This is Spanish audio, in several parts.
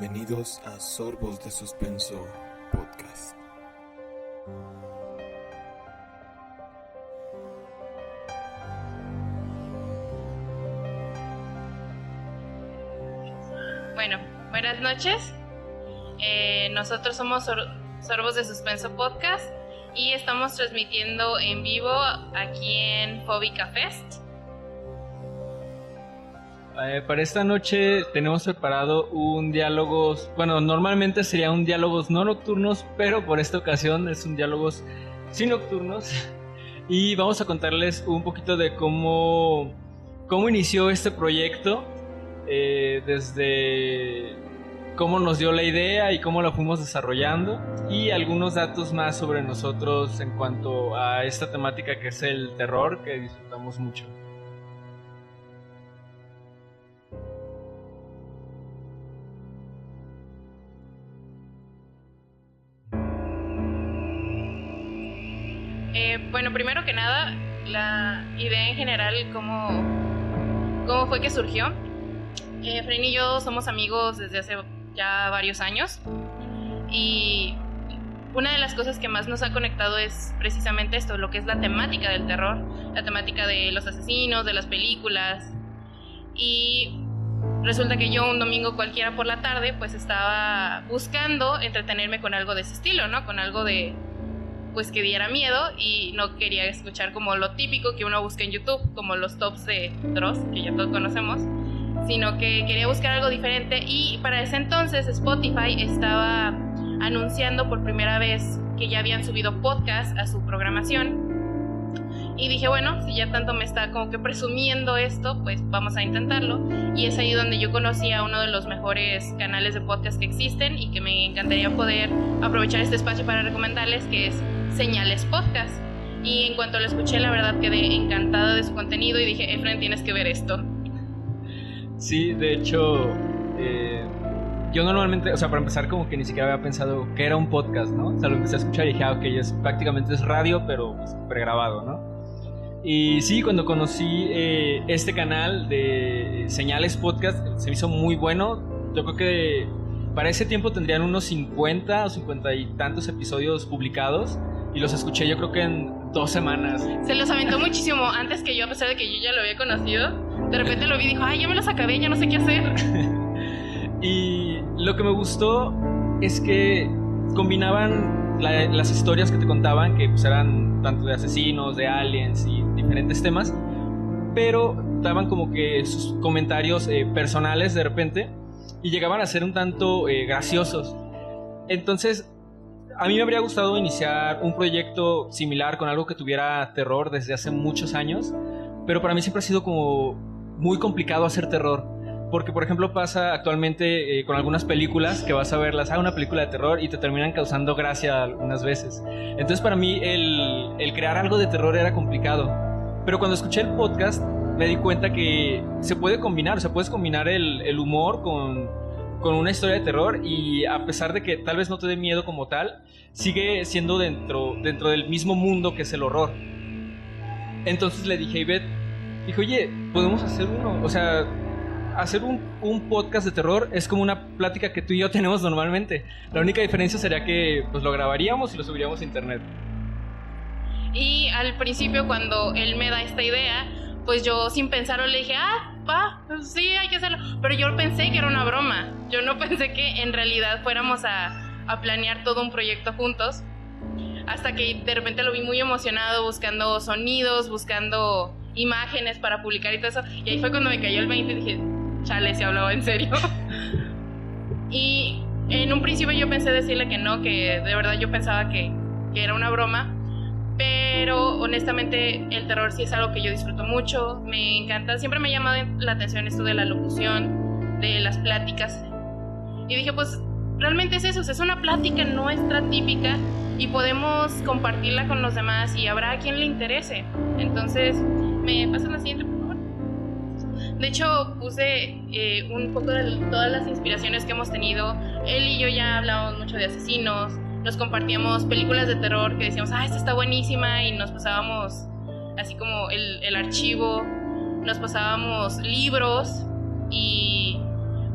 Bienvenidos a Sorbos de Suspenso Podcast. Bueno, buenas noches. Nosotros somos Sorbos de Suspenso Podcast y estamos transmitiendo en vivo aquí en Fóbica Fest. Para esta noche tenemos preparado un diálogo, bueno, normalmente sería un diálogos no nocturnos, pero por esta ocasión es un diálogos sí nocturnos y vamos a contarles un poquito de cómo inició este proyecto, desde cómo nos dio la idea y cómo la fuimos desarrollando y algunos datos más sobre nosotros en cuanto a esta temática que es el terror, que disfrutamos mucho. Bueno, primero que nada, la idea en general, cómo fue que surgió. Fren y yo somos amigos desde hace ya varios años y una de las cosas que más nos ha conectado es precisamente esto, lo que es la temática del terror, la temática de los asesinos, de las películas. Y resulta que yo un domingo cualquiera por la tarde pues estaba buscando entretenerme con algo de ese estilo, ¿no? Con algo de pues que diera miedo y no quería escuchar como lo típico que uno busca en YouTube, como los tops de Dross, que ya todos conocemos, sino que quería buscar algo diferente. Y para ese entonces Spotify estaba anunciando por primera vez que ya habían subido podcast a su programación y dije, bueno, si ya tanto me está como que presumiendo esto, pues vamos a intentarlo. Y es ahí donde yo conocí a uno de los mejores canales de podcast que existen y que me encantaría poder aprovechar este espacio para recomendarles, que es Señales Podcast. Y en cuanto lo escuché, la verdad quedé encantada de su contenido y dije, Efren, tienes que ver esto. Sí, de hecho, yo normalmente, o sea, para empezar como que ni siquiera había pensado que era un podcast, ¿no? O sea, lo empecé a escuchar y dije, ok, prácticamente es radio, pero pues, pregrabado, ¿no? Y sí, cuando conocí este canal de Señales Podcast, se me hizo muy bueno. Yo creo que para ese tiempo tendrían unos 50 o 50 y tantos episodios publicados y los escuché yo creo que en 2 semanas. Se los aventó muchísimo antes que yo, a pesar de que yo ya lo había conocido. De repente lo vi y dijo, ay, ya me los acabé, ya no sé qué hacer. Y lo que me gustó es que combinaban las historias que te contaban, que pues eran tanto de asesinos, de aliens y diferentes temas, pero daban como que sus comentarios personales de repente y llegaban a ser un tanto graciosos. Entonces, a mí me habría gustado iniciar un proyecto similar con algo que tuviera terror desde hace muchos años, pero para mí siempre ha sido como muy complicado hacer terror. Porque, por ejemplo, pasa actualmente con algunas películas que vas a verlas, una película de terror y te terminan causando gracia algunas veces. Entonces, para mí, el crear algo de terror era complicado. Pero cuando escuché el podcast, me di cuenta que se puede combinar, o sea, puedes combinar el humor con una historia de terror y a pesar de que tal vez no te dé miedo como tal, sigue siendo dentro del mismo mundo que es el horror. Entonces le dije a Ivette, dije, oye, podemos hacer uno, o sea, hacer un podcast de terror es como una plática que tú y yo tenemos normalmente. La única diferencia sería que pues lo grabaríamos y lo subiríamos a internet. Y al principio cuando él me da esta idea, pues yo sin pensarlo le dije, pues sí, hay que hacerlo. Pero yo pensé que era una broma. Yo no pensé que en realidad fuéramos a planear todo un proyecto juntos. Hasta que de repente lo vi muy emocionado, buscando sonidos, buscando imágenes para publicar y todo eso. Y ahí fue cuando me cayó el 20 y dije, chale, se hablaba en serio. Y en un principio yo pensé decirle que no, que de verdad yo pensaba que era una broma. Pero honestamente el terror sí es algo que yo disfruto mucho, me encanta, siempre me ha llamado la atención esto de la locución, de las pláticas. Y dije, pues realmente es eso, es una plática nuestra típica y podemos compartirla con los demás y habrá a quien le interese. Entonces, ¿me pasas la siguiente, por favor? De hecho, puse un poco de todas las inspiraciones que hemos tenido. Él y yo ya hablábamos mucho de asesinos, nos compartíamos películas de terror que decíamos, esta está buenísima, y nos pasábamos así como el archivo, nos pasábamos libros y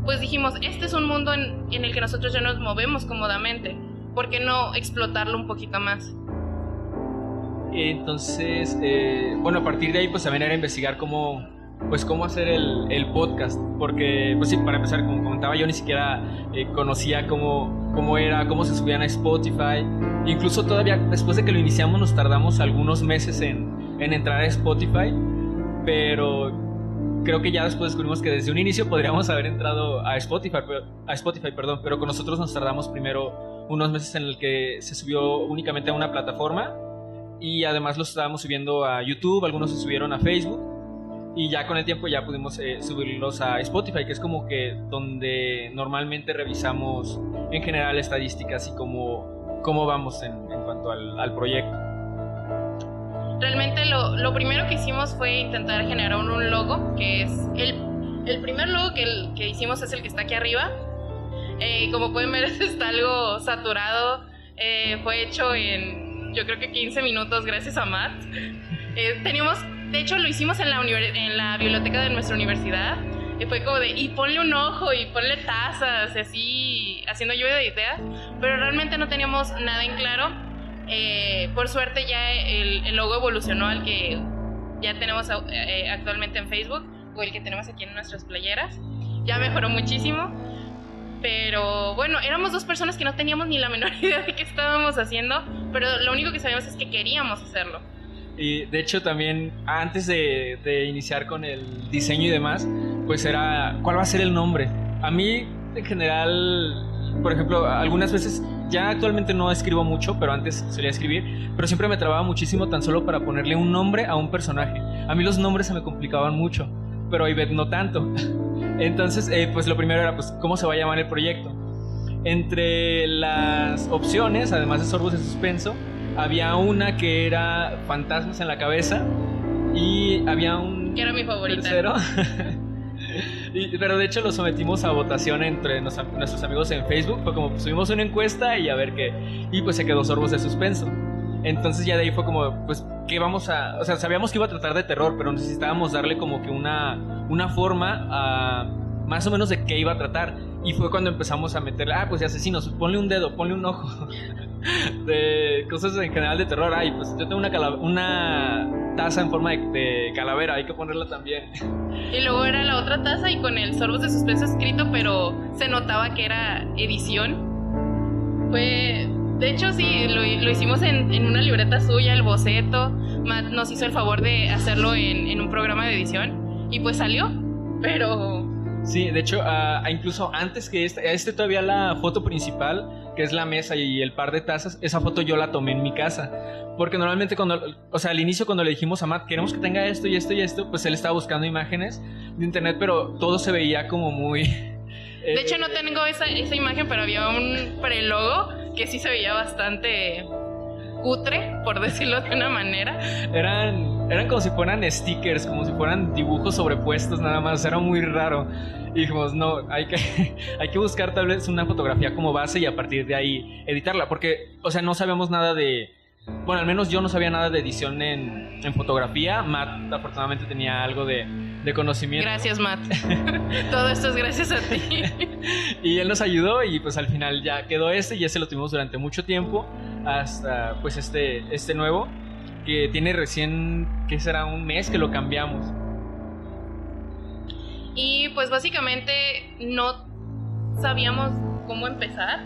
pues dijimos, este es un mundo en el que nosotros ya nos movemos cómodamente, ¿por qué no explotarlo un poquito más? Entonces, bueno, a partir de ahí pues también era investigar cómo hacer el podcast, porque pues sí, para empezar, como comentaba, yo ni siquiera conocía cómo era, cómo se subían a Spotify. Incluso todavía después de que lo iniciamos nos tardamos algunos meses en entrar a Spotify, pero creo que ya después descubrimos que desde un inicio podríamos haber entrado a Spotify, pero con nosotros nos tardamos primero unos meses en el que se subió únicamente a una plataforma, y además los estábamos subiendo a YouTube, algunos se subieron a Facebook, y ya con el tiempo ya pudimos subirlos a Spotify, que es como que donde normalmente revisamos en general estadísticas y cómo vamos en cuanto al proyecto. Realmente lo primero que hicimos fue intentar generar un logo, que es el primer logo que hicimos es el que está aquí arriba. Como pueden ver, está algo saturado. Fue hecho en, yo creo que 15 minutos, gracias a Matt. De hecho, lo hicimos en la biblioteca de nuestra universidad. Fue como y ponle un ojo y ponle tazas, así, haciendo lluvia de ideas. Pero realmente no teníamos nada en claro. Por suerte ya el logo evolucionó al que ya tenemos actualmente en Facebook, o el que tenemos aquí en nuestras playeras. Ya mejoró muchísimo. Pero bueno, éramos dos personas que no teníamos ni la menor idea de qué estábamos haciendo, pero lo único que sabíamos es que queríamos hacerlo. Y de hecho también antes de iniciar con el diseño y demás, pues era ¿cuál va a ser el nombre? A mí en general, por ejemplo, algunas veces, ya actualmente no escribo mucho, pero antes solía escribir, pero siempre me trababa muchísimo tan solo para ponerle un nombre a un personaje. A mí los nombres se me complicaban mucho, pero a Ivette no tanto. Entonces pues lo primero era pues cómo se va a llamar el proyecto. Entre las opciones, además de Sorbos de Suspenso, había una que era Fantasmas en la Cabeza, y había un que era mi favorita. Tercero. Pero de hecho lo sometimos a votación entre nuestros amigos en Facebook. Fue como subimos una encuesta y a ver qué, y pues se quedó Sorbos de Suspenso. Entonces ya de ahí fue como, pues, ¿qué vamos a...? O sea, sabíamos que iba a tratar de terror, pero necesitábamos darle como que una forma a más o menos de qué iba a tratar. Y fue cuando empezamos a meterle, pues de asesinos, ponle un dedo, ponle un ojo. De cosas en general de terror. Pues yo tengo una taza en forma de calavera, hay que ponerla también. Y luego era la otra taza y con el Sorbos de Suspenso escrito, pero se notaba que era edición. De hecho sí, lo hicimos en una libreta suya, el boceto. Matt nos hizo el favor de hacerlo en un programa de edición y pues salió, pero... Sí, de hecho, incluso antes que todavía la foto principal, que es la mesa y el par de tazas, esa foto yo la tomé en mi casa. Porque normalmente al inicio cuando le dijimos a Matt, queremos que tenga esto y esto y esto, pues él estaba buscando imágenes de internet, pero todo se veía como muy... De hecho no tengo esa imagen, pero había un prelogo que sí se veía bastante cutre, por decirlo de una manera. Eran como si fueran stickers, como si fueran dibujos sobrepuestos nada más, era muy raro. Y dijimos, no, hay que buscar tal vez una fotografía como base y a partir de ahí editarla, porque, o sea, no sabíamos nada de... Bueno, al menos yo no sabía nada de edición en fotografía. Matt afortunadamente tenía algo de conocimiento. Gracias, Matt. Todo esto es gracias a ti. Y él nos ayudó y pues al final ya quedó y ese lo tuvimos durante mucho tiempo, hasta pues este nuevo, que tiene recién, ¿qué será? Un mes que lo cambiamos. Y pues básicamente no sabíamos cómo empezar,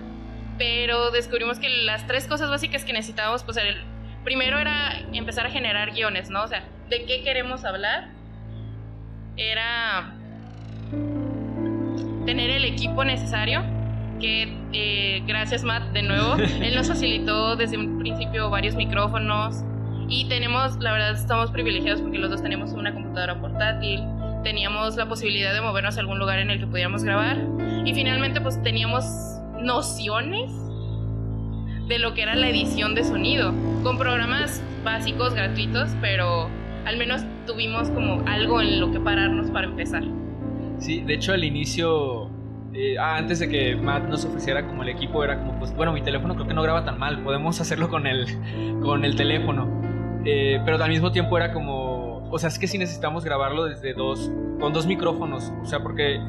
pero descubrimos que las tres cosas básicas que necesitábamos, pues primero era empezar a generar guiones, ¿no? O sea, ¿de qué queremos hablar? Era tener el equipo necesario, que gracias Matt de nuevo, él nos facilitó desde un principio varios micrófonos y la verdad estamos privilegiados porque los dos tenemos una computadora portátil, teníamos la posibilidad de movernos a algún lugar en el que pudiéramos grabar y finalmente pues teníamos nociones de lo que era la edición de sonido con programas básicos, gratuitos, pero al menos tuvimos como algo en lo que pararnos para empezar. Sí, de hecho al inicio, antes de que Matt nos ofreciera como el equipo, era como, pues bueno, mi teléfono creo que no graba tan mal, podemos hacerlo con el teléfono, pero al mismo tiempo era como, o sea, es que sí necesitamos grabarlo con dos micrófonos, o sea, porque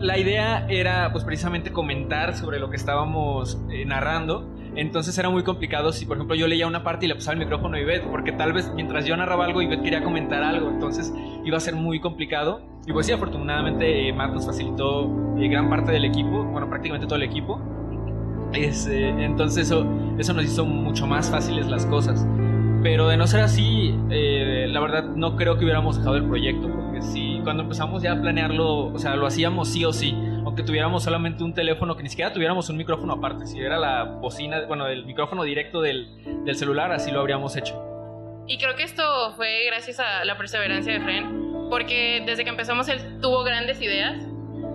la idea era pues precisamente comentar sobre lo que estábamos narrando. Entonces era muy complicado si, por ejemplo, yo leía una parte y le pasaba el micrófono a Ivette, porque tal vez mientras yo narraba algo, Ivette quería comentar algo, entonces iba a ser muy complicado. Y pues sí, afortunadamente Matt nos facilitó gran parte del equipo, bueno, prácticamente todo el equipo. Entonces eso nos hizo mucho más fáciles las cosas. Pero de no ser así, la verdad no creo que hubiéramos dejado el proyecto, porque sí, cuando empezamos ya a planearlo, o sea, lo hacíamos sí o sí, aunque tuviéramos solamente un teléfono, que ni siquiera tuviéramos un micrófono aparte, si era la bocina, bueno, el micrófono directo del celular, así lo habríamos hecho. Y creo que esto fue gracias a la perseverancia de Fren, porque desde que empezamos él tuvo grandes ideas.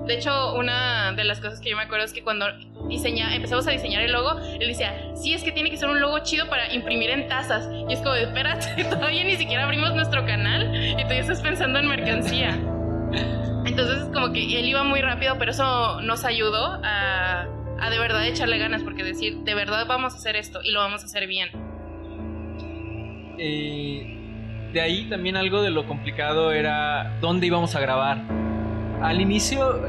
De hecho, una de las cosas que yo me acuerdo es que cuando empezamos a diseñar el logo, él decía, sí, es que tiene que ser un logo chido para imprimir en tazas. Y es como, espérate, todavía ni siquiera abrimos nuestro canal y tú ya estás pensando en mercancía. Entonces, como que él iba muy rápido, pero eso nos ayudó a de verdad echarle ganas, porque decir, de verdad vamos a hacer esto y lo vamos a hacer bien. De ahí también algo de lo complicado era dónde íbamos a grabar. Al inicio,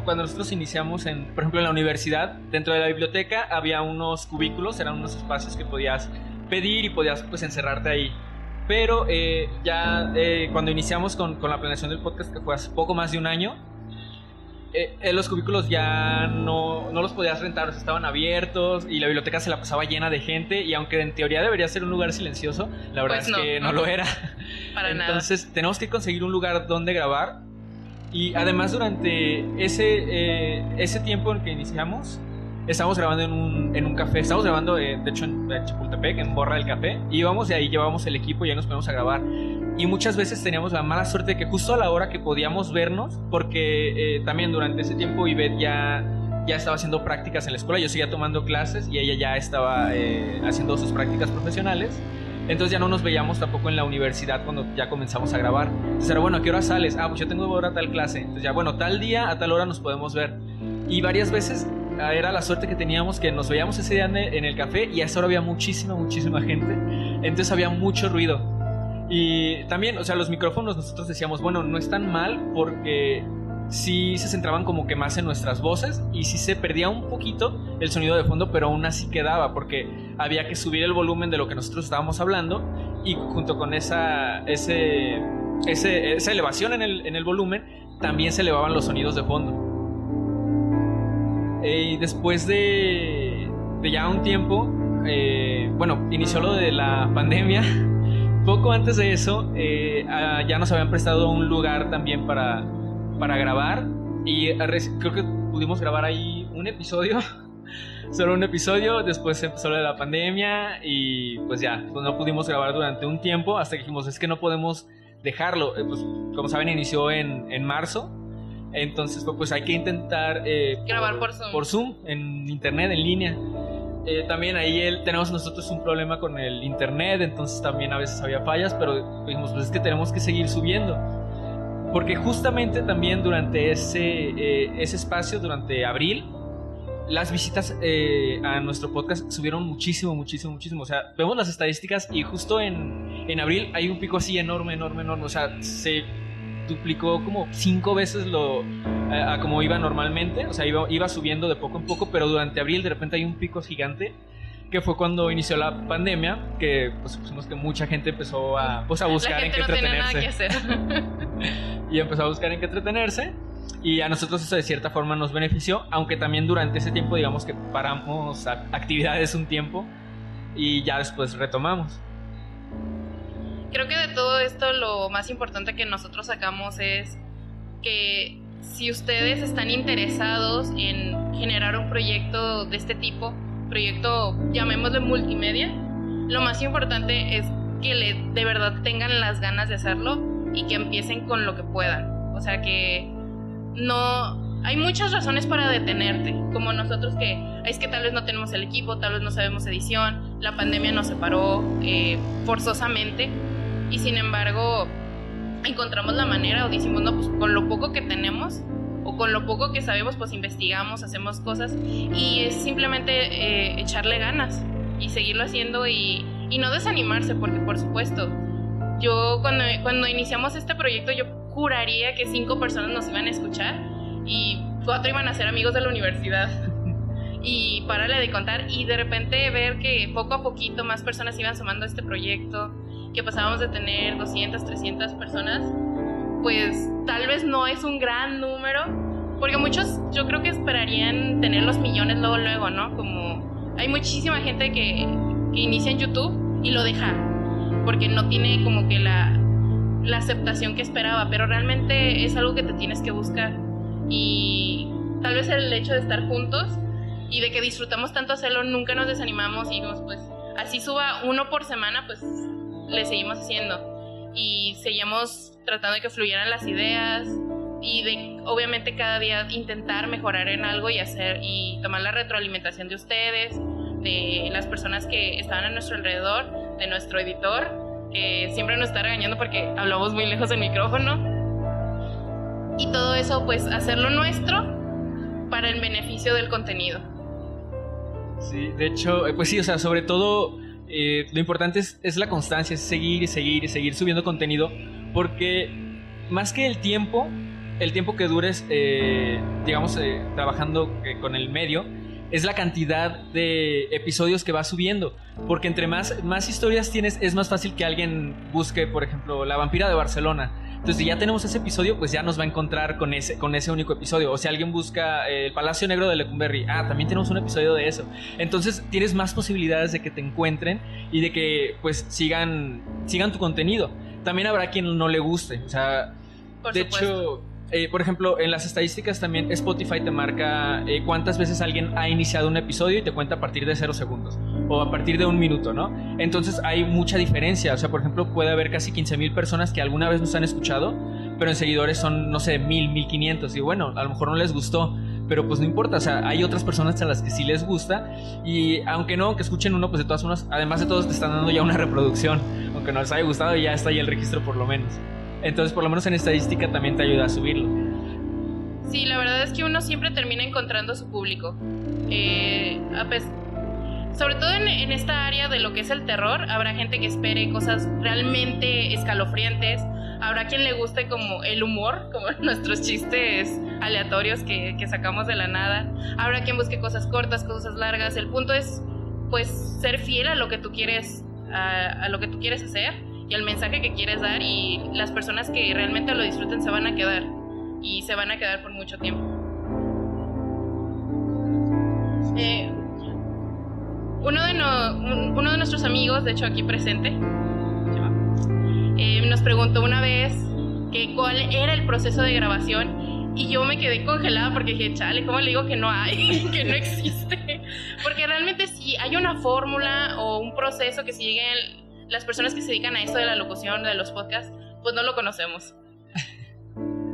cuando nosotros iniciamos, por ejemplo, en la universidad, dentro de la biblioteca había unos cubículos, eran unos espacios que podías pedir y podías pues encerrarte ahí. Pero cuando iniciamos con la planeación del podcast, que fue hace poco más de un año, los cubículos ya no los podías rentar, o sea, estaban abiertos y la biblioteca se la pasaba llena de gente, y aunque en teoría debería ser un lugar silencioso, la verdad pues es que no lo era. Para Entonces nada. tenemos que conseguir un lugar donde grabar. Y además durante ese tiempo en que iniciamos, estábamos grabando en un café. Estábamos grabando, de hecho, en Chapultepec, en Borra del Café. Y íbamos de ahí, llevábamos el equipo y ya nos ponemos a grabar. Y muchas veces teníamos la mala suerte de que justo a la hora que podíamos vernos, porque también durante ese tiempo Ivette ya estaba haciendo prácticas en la escuela. Yo seguía tomando clases y ella ya estaba haciendo sus prácticas profesionales. Entonces ya no nos veíamos tampoco en la universidad cuando ya comenzamos a grabar. Entonces era, bueno, ¿a qué hora sales? Ah, pues yo tengo ahora tal clase. Entonces ya, bueno, tal día a tal hora nos podemos ver. Y varias veces era la suerte que teníamos, que nos veíamos ese día en el café y a esa hora había muchísima gente. Entonces había mucho ruido. Y también, o sea, los micrófonos nosotros decíamos, bueno, no están mal porque sí se centraban como que más en nuestras voces y sí se perdía un poquito el sonido de fondo, pero aún así quedaba, porque había que subir el volumen de lo que nosotros estábamos hablando, y junto con esa elevación en el volumen también se elevaban los sonidos de fondo. Y después de ya un tiempo, bueno, inició lo de la pandemia. Poco antes de eso ya nos habían prestado un lugar también para grabar, y creo que pudimos grabar ahí un episodio, solo un episodio. Después empezó la pandemia y pues ya, pues no pudimos grabar durante un tiempo, hasta que dijimos, es que no podemos dejarlo. Pues como saben, inició en marzo, entonces pues hay que intentar grabar por Zoom, en internet, en línea. También ahí tenemos nosotros un problema con el internet, entonces también a veces había fallas, pero dijimos, pues es que tenemos que seguir subiendo. Porque justamente también durante ese espacio, durante abril, las visitas a nuestro podcast subieron muchísimo. O sea, vemos las estadísticas y justo en abril hay un pico así enorme. O sea, se duplicó como 5 veces a como iba normalmente. O sea, iba subiendo de poco en poco, pero durante abril de repente hay un pico gigante, que fue cuando inició la pandemia, que pues supusimos que mucha gente empezó a buscar en qué entretenerse. La gente no tenía nada que hacer. Y empezó a buscar en qué entretenerse, y a nosotros eso de cierta forma nos benefició, aunque también durante ese tiempo digamos que paramos actividades un tiempo y ya después retomamos. Creo que de todo esto lo más importante que nosotros sacamos es que si ustedes están interesados en generar un proyecto de este tipo, proyecto, llamémosle multimedia, lo más importante es que de verdad tengan las ganas de hacerlo y que empiecen con lo que puedan. O sea, que no hay muchas razones para detenerte, como nosotros, que es que tal vez no tenemos el equipo, tal vez no sabemos edición, la pandemia nos separó forzosamente, y sin embargo encontramos la manera, o decimos, no, pues con lo poco que tenemos o con lo poco que sabemos, pues investigamos, hacemos cosas, y es simplemente echarle ganas y seguirlo haciendo y no desanimarse, porque por supuesto, yo cuando iniciamos este proyecto yo juraría que 5 personas nos iban a escuchar, y 4 iban a ser amigos de la universidad. Y párale de contar, y de repente ver que poco a poquito más personas iban sumando a este proyecto, que pasábamos de tener 200, 300 personas, pues tal vez no es un gran número, porque muchos yo creo que esperarían tener los millones luego, ¿no? Como hay muchísima gente que inicia en YouTube y lo deja, porque no tiene como que la aceptación que esperaba, pero realmente es algo que te tienes que buscar, y tal vez el hecho de estar juntos y de que disfrutamos tanto hacerlo, nunca nos desanimamos y pues así suba uno por semana, pues le seguimos haciendo y seguimos tratando de que fluyeran las ideas y de obviamente cada día intentar mejorar en algo y hacer y tomar la retroalimentación de ustedes, de las personas que estaban a nuestro alrededor, de nuestro editor, que siempre nos está regañando porque hablamos muy lejos del micrófono, y todo eso pues hacerlo nuestro para el beneficio del contenido. Sí, de hecho, pues sí, o sea, sobre todo lo importante es la constancia, es seguir y seguir y seguir subiendo contenido, porque más que el tiempo que dures, digamos, trabajando con el medio, es la cantidad de episodios que vas subiendo, porque entre más historias tienes, es más fácil que alguien busque, por ejemplo, La Vampira de Barcelona. Entonces, si ya tenemos ese episodio, pues ya nos va a encontrar con ese único episodio. O si alguien busca El Palacio Negro de Lecumberri, también tenemos un episodio de eso. Entonces, tienes más posibilidades de que te encuentren y de que, pues, sigan tu contenido. También habrá quien no le guste. O sea, de hecho, por ejemplo, en las estadísticas también Spotify te marca cuántas veces alguien ha iniciado un episodio y te cuenta a partir de 0 segundos o a partir de 1 minuto, ¿no? Entonces hay mucha diferencia. O sea, por ejemplo, puede haber casi 15,000 personas que alguna vez nos han escuchado, pero en seguidores son, no sé, 1,000, 1,500. Y bueno, a lo mejor no les gustó, pero pues no importa. O sea, hay otras personas a las que sí les gusta, y aunque escuchen uno, pues de todas formas, además de todos, te están dando ya una reproducción. Aunque no les haya gustado, ya está ahí el registro por lo menos. Entonces, por lo menos en estadística también te ayuda a subirlo. Sí, la verdad es que uno siempre termina encontrando su público. Sobre todo en esta área de lo que es el terror, habrá gente que espere cosas realmente escalofriantes. Habrá quien le guste como el humor, como nuestros chistes aleatorios que sacamos de la nada. Habrá quien busque cosas cortas, cosas largas. El punto es, pues, ser fiel a lo que tú quieres, a lo que tú quieres hacer y al mensaje que quieres dar, y las personas que realmente lo disfruten se van a quedar, y se van a quedar por mucho tiempo. Uno de nuestros amigos, de hecho aquí presente, nos preguntó una vez que cuál era el proceso de grabación, y yo me quedé congelada porque dije, chale, ¿cómo le digo que no hay? Que no existe. Porque realmente si hay una fórmula o un proceso que siguen las personas que se dedican a esto de la locución, de los podcasts, pues no lo conocemos.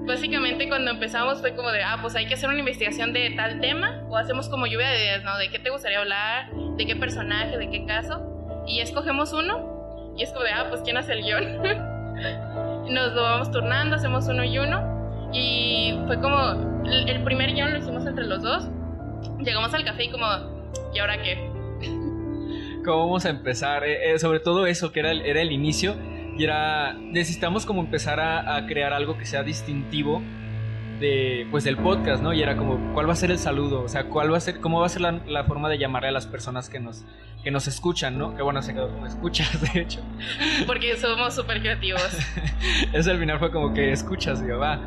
Básicamente cuando empezamos fue como de, pues hay que hacer una investigación de tal tema, o hacemos como lluvia de ideas, ¿no? De qué te gustaría hablar, de qué personaje, de qué caso, y escogemos uno, y es como de, pues ¿quién hace el guión? Nos lo vamos turnando, hacemos uno y uno, y fue como, el primer guión lo hicimos entre los dos, llegamos al café y como, ¿y ahora qué? ¿Cómo vamos a empezar? Sobre todo eso, que era el inicio, y necesitamos como empezar a crear algo que sea distintivo del podcast, ¿no? Y era como, ¿cuál va a ser el saludo? O sea, ¿cómo va a ser la forma de llamarle a las personas que nos escuchan, ¿no? Que bueno, se quedó como escuchas, de hecho. Porque somos súper creativos. Eso al final fue como que escuchas, digo, va.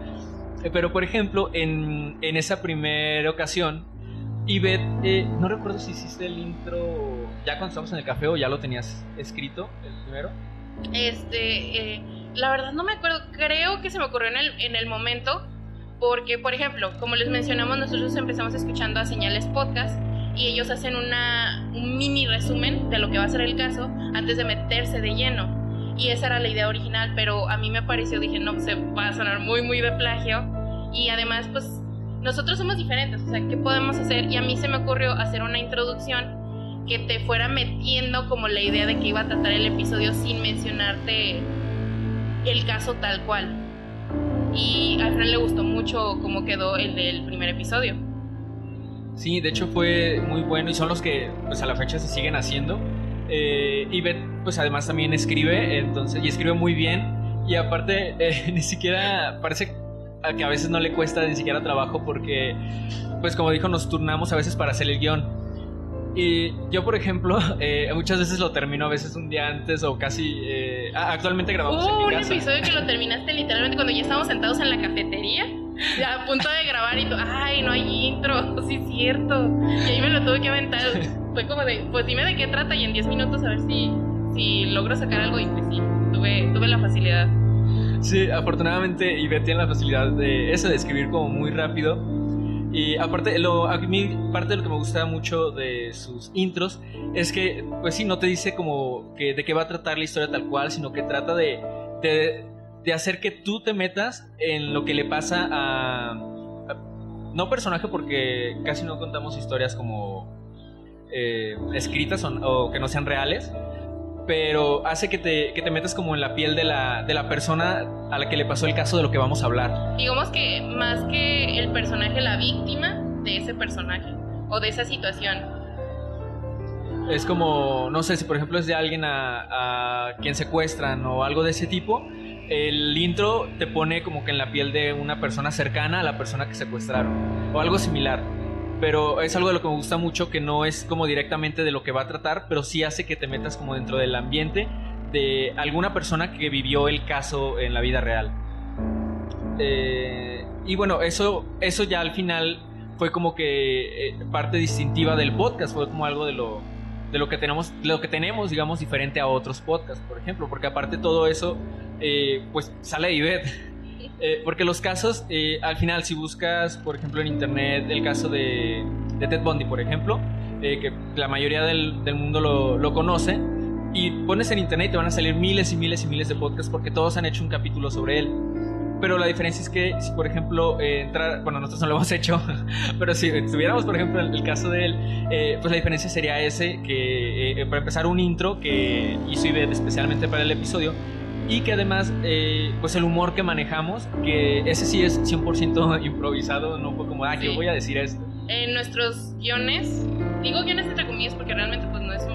Pero, por ejemplo, en esa primera ocasión, Ivette, no recuerdo si hiciste el intro ya cuando estábamos en el café o ya lo tenías escrito, el primero. La verdad no me acuerdo, creo que se me ocurrió en el momento, porque, por ejemplo, como les mencionamos, nosotros empezamos escuchando a Señales Podcast y ellos hacen un mini resumen de lo que va a ser el caso antes de meterse de lleno, y esa era la idea original, pero a mí me pareció, dije, no, se va a sonar muy, muy de plagio, y además, pues, nosotros somos diferentes, o sea, ¿qué podemos hacer? Y a mí se me ocurrió hacer una introducción que te fuera metiendo como la idea de que iba a tratar el episodio sin mencionarte el caso tal cual. Y a Fran le gustó mucho cómo quedó el del primer episodio. Sí, de hecho fue muy bueno, y son los que pues a la fecha se siguen haciendo. Ivette pues además también escribe, y escribe muy bien, y aparte ni siquiera parece que a veces no le cuesta ni siquiera trabajo porque, pues como dijo, nos turnamos a veces para hacer el guión. Y yo, por ejemplo, muchas veces lo termino a veces un día antes o casi... actualmente grabamos en mi casa. Un episodio que lo terminaste literalmente cuando ya estábamos sentados en la cafetería, ya a punto de grabar y tú, ay, no hay intro, sí es cierto. Y ahí me lo tuve que aventar. Fue como de, pues dime de qué trata y en 10 minutos a ver si logro sacar algo. Y pues sí, tuve la facilidad. Sí, afortunadamente Ivette tiene la facilidad de eso, de escribir como muy rápido. Y aparte, a mí parte de lo que me gusta mucho de sus intros es que, pues sí, no te dice como que de qué va a tratar la historia tal cual, sino que trata de hacer que tú te metas en lo que le pasa no personaje, porque casi no contamos historias como escritas o que no sean reales, pero hace que te metas como en la piel de la persona a la que le pasó el caso de lo que vamos a hablar. Digamos que más que el personaje, la víctima de ese personaje o de esa situación. Es como, no sé, si por ejemplo es de alguien a quien secuestran o algo de ese tipo, el intro te pone como que en la piel de una persona cercana a la persona que secuestraron o algo similar. Pero es algo de lo que me gusta mucho, que no es como directamente de lo que va a tratar, pero sí hace que te metas como dentro del ambiente de alguna persona que vivió el caso en la vida real. Y bueno, eso ya al final fue como que parte distintiva del podcast, fue como algo de lo que tenemos, digamos, diferente a otros podcasts, por ejemplo, porque aparte todo eso, pues sale de Ivette. Porque los casos, al final, si buscas, por ejemplo, en internet el caso de Ted Bundy, por ejemplo, que la mayoría del mundo lo conoce, y pones en internet y te van a salir miles y miles y miles de podcasts porque todos han hecho un capítulo sobre él. Pero la diferencia es que si, por ejemplo, bueno, nosotros no lo hemos hecho, pero si tuviéramos, por ejemplo, el caso de él, pues la diferencia sería que, para empezar, un intro que hizo Ivette especialmente para el episodio, y que además, pues el humor que manejamos, que ese sí es 100% improvisado, no fue como, sí. Yo voy a decir esto. En nuestros guiones, digo guiones entre comillas porque realmente pues no es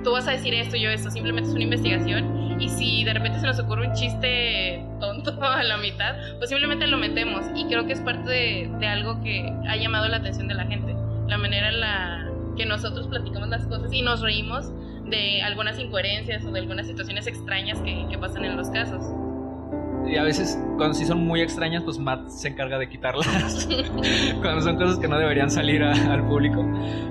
tú vas a decir esto, yo esto, simplemente es una investigación, y si de repente se nos ocurre un chiste tonto a la mitad, pues simplemente lo metemos, y creo que es parte de algo que ha llamado la atención de la gente, la manera en la que nosotros platicamos las cosas y nos reímos de algunas incoherencias o de algunas situaciones extrañas que pasan en los casos. Y a veces, cuando sí son muy extrañas, pues Matt se encarga de quitarlas. Cuando son cosas que no deberían salir al público.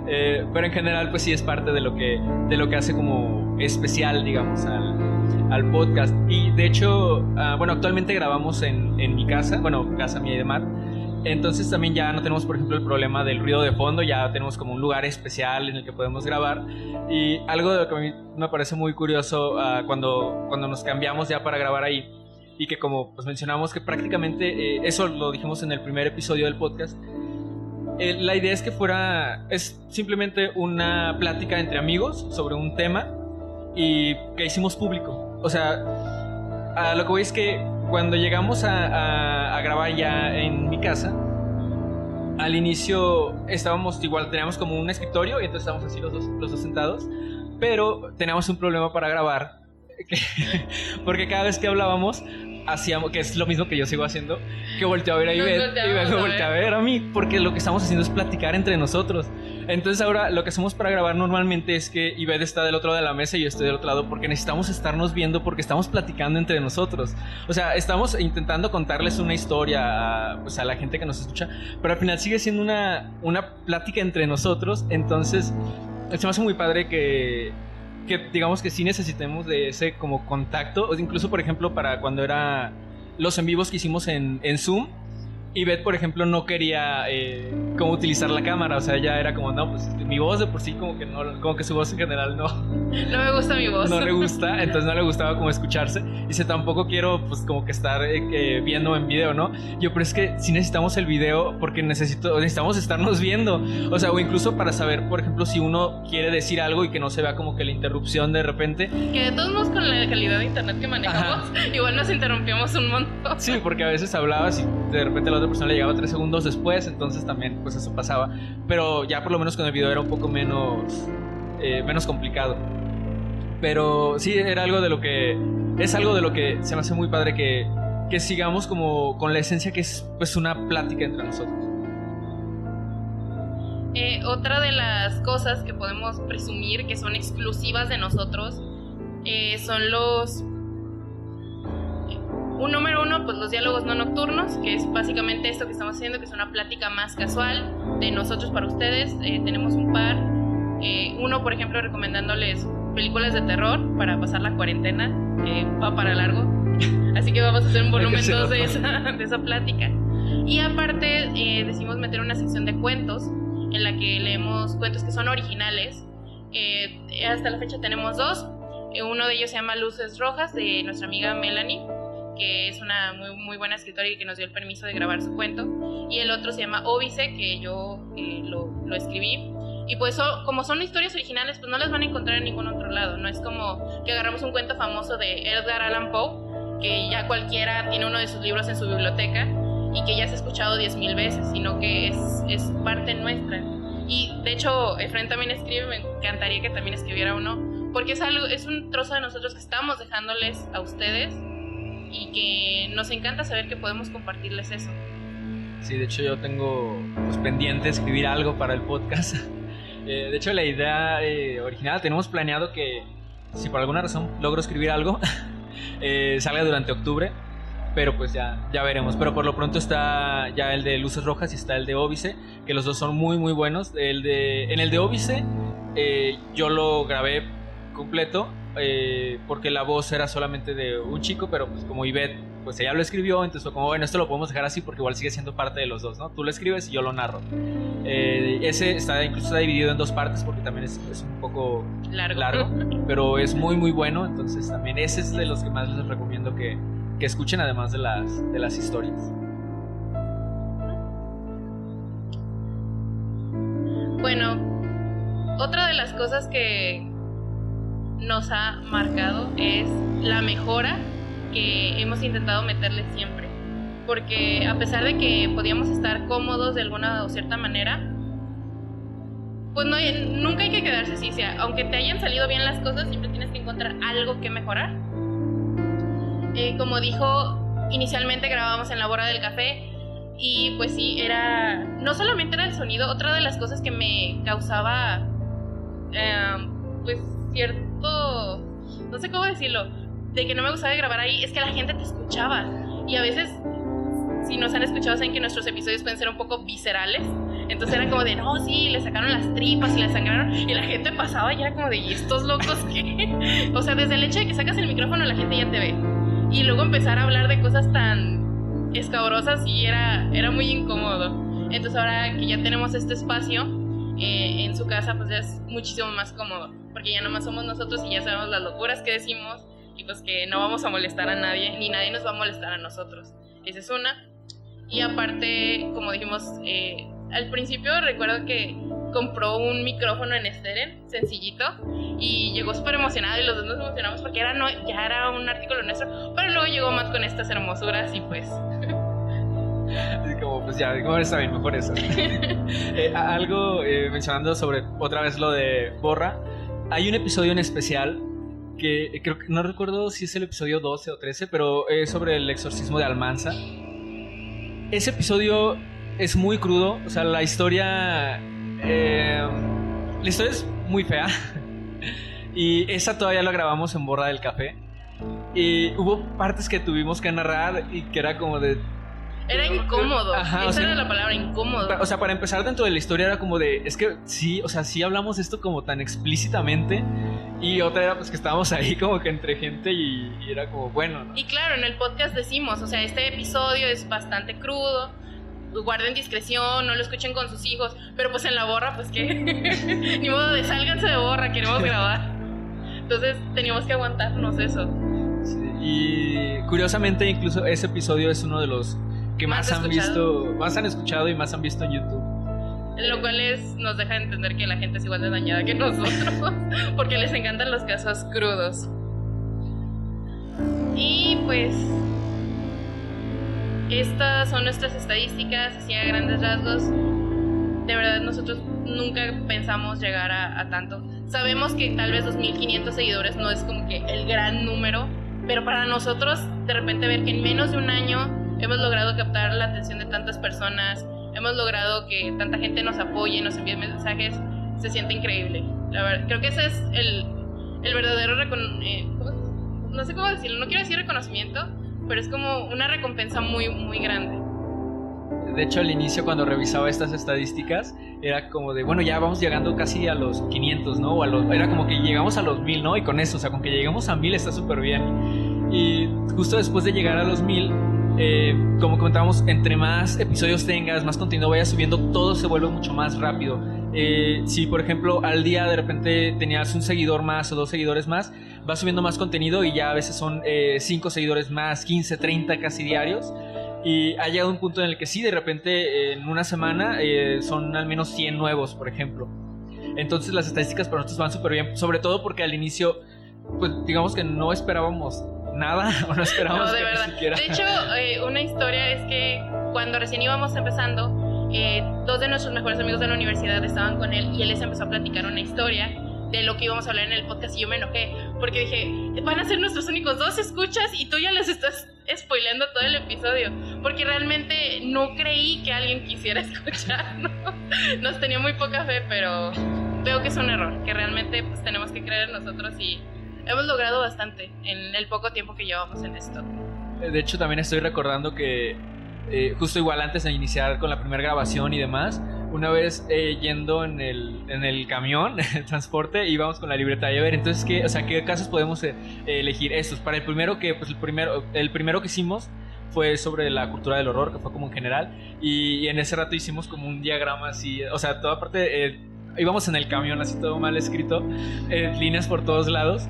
Pero en general, pues sí es parte de lo que hace como especial, digamos, al podcast. Y de hecho, bueno, actualmente grabamos en mi casa, casa mía y de Matt. Entonces también ya no tenemos, por ejemplo, el problema del ruido de fondo, ya tenemos como un lugar especial en el que podemos grabar. Y algo de lo que a mí me parece muy curioso cuando nos cambiamos ya para grabar ahí, y que como pues mencionamos que prácticamente eso lo dijimos en el primer episodio del podcast, la idea es que es simplemente una plática entre amigos sobre un tema y que hicimos público. O sea, a lo que voy es que cuando llegamos a grabar ya en mi casa, al inicio estábamos igual, teníamos como un escritorio y entonces estábamos así los dos sentados, pero teníamos un problema para grabar, porque cada vez que hablábamos hacíamos, que es lo mismo que yo sigo haciendo, que volteo a ver a Ivette y Ivette me voltea a ver a mí, porque lo que estamos haciendo es platicar entre nosotros. Entonces ahora lo que hacemos para grabar normalmente es que Ivette está del otro lado de la mesa y yo estoy del otro lado, porque necesitamos estarnos viendo, porque estamos platicando entre nosotros. O sea, estamos intentando contarles una historia a la gente que nos escucha, pero al final sigue siendo una plática entre nosotros. Entonces se me hace muy padre que digamos que sí necesitemos de ese como contacto. O incluso, por ejemplo, para cuando era los en vivos que hicimos en Zoom, Ivette, por ejemplo, no quería cómo utilizar la cámara. O sea, ya era como, no, pues mi voz de por sí como que no, como que su voz en general no me gusta mi voz. No le gusta, entonces no le gustaba como escucharse. Dice, tampoco quiero pues como que estar viendo en video, ¿no? Yo, pero es que sí necesitamos el video porque necesitamos estarnos viendo. O sea, o incluso para saber, por ejemplo, si uno quiere decir algo y que no se vea como que la interrupción de repente. Que de todos modos con la calidad de internet que manejamos, igual nos interrumpíamos un montón. Sí, porque a veces hablabas y de repente la otra persona le llegaba 3 segundos después, entonces también pues eso pasaba. Pero ya por lo menos con el video era un poco menos complicado. Pero sí, es algo de lo que se me hace muy padre que que sigamos como con la esencia que es pues una plática entre nosotros. Otra de las cosas que podemos presumir que son exclusivas de nosotros son los... número uno, pues los diálogos no nocturnos, que es básicamente esto que estamos haciendo, que es una plática más casual de nosotros para ustedes. Tenemos un par. Uno, por ejemplo, recomendándoles películas de terror para pasar la cuarentena. Va para largo. Así que vamos a hacer un volumen 2 de esa plática. Y aparte, decidimos meter una sección de cuentos en la que leemos cuentos que son originales. Hasta la fecha tenemos 2. Uno de ellos se llama Luces Rojas, de nuestra amiga Melanie, que es una muy, muy buena escritora y que nos dio el permiso de grabar su cuento. Y el otro se llama Óbice, que yo lo escribí. Y pues como son historias originales, pues no las van a encontrar en ningún otro lado. No es como que agarramos un cuento famoso de Edgar Allan Poe, que ya cualquiera tiene uno de sus libros en su biblioteca y que ya se ha escuchado 10,000 veces, sino que es parte nuestra. Y de hecho, Efraín también escribe, me encantaría que también escribiera uno, porque es un trozo de nosotros que estamos dejándoles a ustedes y que nos encanta saber que podemos compartirles eso. Sí, de hecho yo tengo pues, pendiente escribir algo para el podcast. De hecho la idea original, tenemos planeado que si por alguna razón logro escribir algo, salga durante octubre, pero pues ya veremos. Pero por lo pronto está ya el de Luces Rojas y está el de Óbice, que los dos son muy muy buenos. En el de Óbice yo lo grabé completo, porque la voz era solamente de un chico, pero pues como Ivette, pues ella lo escribió, entonces fue como, bueno, esto lo podemos dejar así porque igual sigue siendo parte de los dos, ¿no? Tú lo escribes y yo lo narro. Ese incluso está dividido en 2 partes porque también es un poco largo, pero es muy muy bueno, entonces también ese es de los que más les recomiendo que escuchen, además de las historias. Bueno, otra de las cosas que nos ha marcado es la mejora que hemos intentado meterle siempre, porque a pesar de que podíamos estar cómodos de alguna o cierta manera, pues nunca hay que quedarse así. O sea, aunque te hayan salido bien las cosas, siempre tienes que encontrar algo que mejorar. Como dijo, inicialmente grabábamos en la borra del café y pues sí, no solamente era el sonido. Otra de las cosas que me causaba pues cierto, no sé cómo decirlo, de que no me gustaba grabar ahí, es que la gente te escuchaba. Y a veces, si nos han escuchado, saben que nuestros episodios pueden ser un poco viscerales. Entonces era como de, no, sí, le sacaron las tripas y la sangraron. Y la gente pasaba y era como de, ¿y estos locos qué? O sea, desde el hecho de que sacas el micrófono, la gente ya te ve. Y luego empezar a hablar de cosas tan escabrosas y era muy incómodo. Entonces ahora que ya tenemos este espacio en su casa, pues ya es muchísimo más cómodo, porque ya nomás somos nosotros y ya sabemos las locuras que decimos y pues que no vamos a molestar a nadie, ni nadie nos va a molestar a nosotros. Esa es una. Y aparte, como dijimos, al principio recuerdo que compró un micrófono en estéreo, sencillito, y llegó súper emocionado y los dos nos emocionamos porque ya era un artículo nuestro, pero luego llegó Matt con estas hermosuras y pues... Así como, pues ya, como está bien, mejor eso. Algo mencionando sobre otra vez lo de Borra, hay un episodio en especial que creo que no recuerdo si es el episodio 12 o 13, pero es sobre el exorcismo de Almanza. Ese episodio es muy crudo, o sea, la historia es muy fea. Y esa todavía la grabamos en Borra del Café. Y hubo partes que tuvimos que narrar y que era como de... Era incómodo. Ajá, esa era la palabra, incómodo. O sea, para empezar, dentro de la historia era como de... Es que sí, o sea, sí hablamos esto como tan explícitamente. Y otra era pues que estábamos ahí como que entre gente y era como bueno, ¿no? Y claro, en el podcast decimos, o sea, este episodio es bastante crudo, guarden discreción, no lo escuchen con sus hijos. Pero pues en la borra, pues que ni modo de sálganse de borra, queremos grabar. Entonces teníamos que aguantarnos eso. Sí, y curiosamente incluso ese episodio es uno de los que más han escuchado y más han visto en YouTube. Lo cual nos deja entender que la gente es igual de dañada que nosotros, porque les encantan los casos crudos. Y pues estas son nuestras estadísticas, así a grandes rasgos. De verdad nosotros nunca pensamos llegar a tanto. Sabemos que tal vez 2,500 seguidores no es como que el gran número, pero para nosotros de repente ver que en menos de un año hemos logrado captar la atención de tantas personas, hemos logrado que tanta gente nos apoye, nos envíe mensajes, se siente increíble. La verdad, creo que ese es el verdadero no sé cómo decirlo, no quiero decir reconocimiento, pero es como una recompensa muy, muy grande. De hecho, al inicio, cuando revisaba estas estadísticas, era como de, bueno, ya vamos llegando casi a los 500, ¿no? Era como que llegamos a los 1000, ¿no? Y con eso, o sea, con que lleguemos a 1000 está súper bien. Y justo después de llegar a los 1000, como comentábamos, entre más episodios tengas, más contenido vayas subiendo, todo se vuelve mucho más rápido. Si, por ejemplo, al día de repente tenías un seguidor más o 2 seguidores más, vas subiendo más contenido y ya a veces son 5 seguidores más, 15, 30 casi diarios. Y ha llegado un punto en el que sí, de repente en una semana son al menos 100 nuevos, por ejemplo. Entonces las estadísticas para nosotros van súper bien, sobre todo porque al inicio, pues digamos que no esperábamos nada, o no esperábamos no, de que verdad. Ni siquiera... De hecho, una historia es que cuando recién íbamos empezando, 2 de nuestros mejores amigos de la universidad estaban con él y él les empezó a platicar una historia de lo que íbamos a hablar en el podcast y yo me enojé porque dije, van a ser nuestros únicos 2 escuchas y tú ya les estás spoileando todo el episodio, porque realmente no creí que alguien quisiera escucharnos. Nos tenía muy poca fe, pero veo que es un error, que realmente pues tenemos que creer en nosotros y hemos logrado bastante en el poco tiempo que llevamos en esto. De hecho, también estoy recordando que justo igual antes de iniciar con la primera grabación y demás, una vez yendo en el camión, el transporte, íbamos con la libreta de ver, entonces ¿qué casos podemos elegir estos? Para el primero el primero que hicimos fue sobre la cultura del horror, que fue como en general, y en ese rato hicimos como un diagrama así, o sea, toda parte, íbamos en el camión así todo mal escrito, líneas por todos lados.